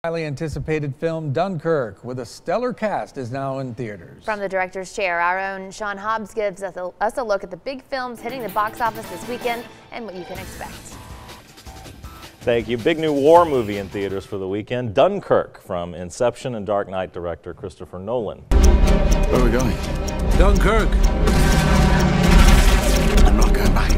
Highly anticipated film Dunkirk with a stellar cast is now in theaters. From the director's chair, our own Shawn Hobbs gives us a look at the big films hitting the box office this weekend and what you can expect. Thank you. Big new war movie in theaters for the weekend, Dunkirk, from Inception and Dark Knight director Christopher Nolan. Where are we going? Dunkirk. I'm not going back.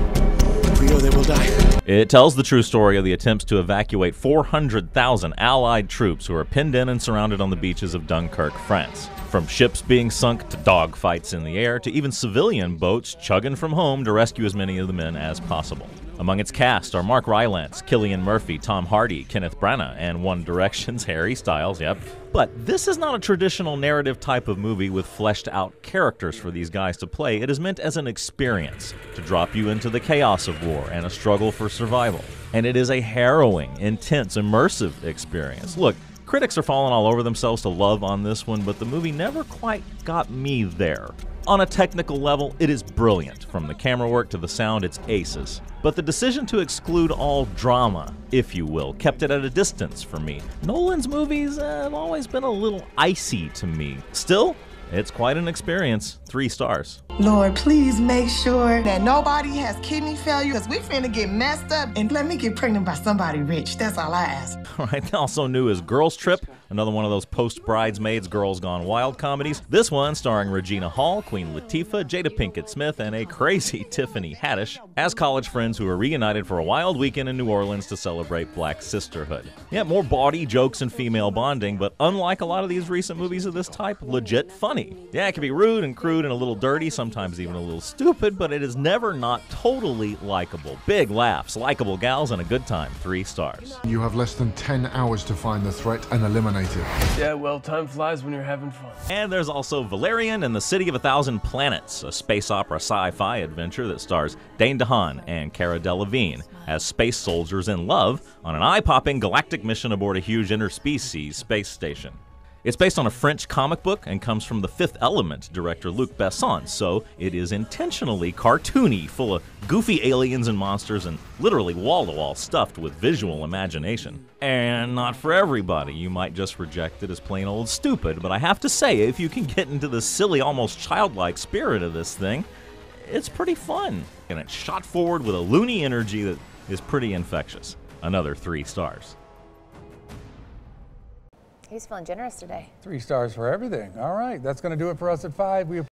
If we go there, we'll die. It tells the true story of the attempts to evacuate 400,000 Allied troops who are pinned in and surrounded on the beaches of Dunkirk, France. From ships being sunk to dogfights in the air to even civilian boats chugging from home to rescue as many of the men as possible. Among its cast are Mark Rylance, Cillian Murphy, Tom Hardy, Kenneth Branagh, and One Direction's Harry Styles, yep. But this is not a traditional narrative type of movie with fleshed out characters for these guys to play. It is meant as an experience to drop you into the chaos of war and a struggle for survival. And it is a harrowing, intense, immersive experience. Look, critics are falling all over themselves to love on this one, but the movie never quite got me there. On a technical level, it is brilliant. From the camera work to the sound, it's aces. But the decision to exclude all drama, if you will, kept it at a distance for me. Nolan's movies have always been a little icy to me. Still, it's quite an experience. 3 stars. Lord, please make sure that nobody has kidney failure, because we finna get messed up, and let me get pregnant by somebody rich. That's all I ask. All right, also new is Girls Trip, another one of those post-Bridesmaids Girls Gone Wild comedies. This one starring Regina Hall, Queen Latifah, Jada Pinkett Smith, and a crazy Tiffany Haddish as college friends who are reunited for a wild weekend in New Orleans to celebrate Black sisterhood. Yeah, more bawdy jokes and female bonding, but unlike a lot of these recent movies of this type, legit funny. Yeah, it can be rude and crude and a little dirty, sometimes even a little stupid, but it is never not totally likable. Big laughs, likable gals, and a good time. 3 stars. You have less than 10 hours to find the threat and eliminate it. Yeah, well, time flies when you're having fun. And there's also Valerian and the City of 1,000 Planets, a space opera sci-fi adventure that stars Dane DeHaan and Cara Delevingne as space soldiers in love on an eye-popping galactic mission aboard a huge interspecies space station. It's based on a French comic book and comes from The Fifth Element director Luc Besson, so it is intentionally cartoony, full of goofy aliens and monsters and literally wall-to-wall stuffed with visual imagination. And not for everybody. You might just reject it as plain old stupid, but I have to say, if you can get into the silly, almost childlike spirit of this thing, it's pretty fun. And it's shot forward with a loony energy that is pretty infectious. Another 3 stars. He's feeling generous today. 3 stars for everything. All right, that's going to do it for us at 5. We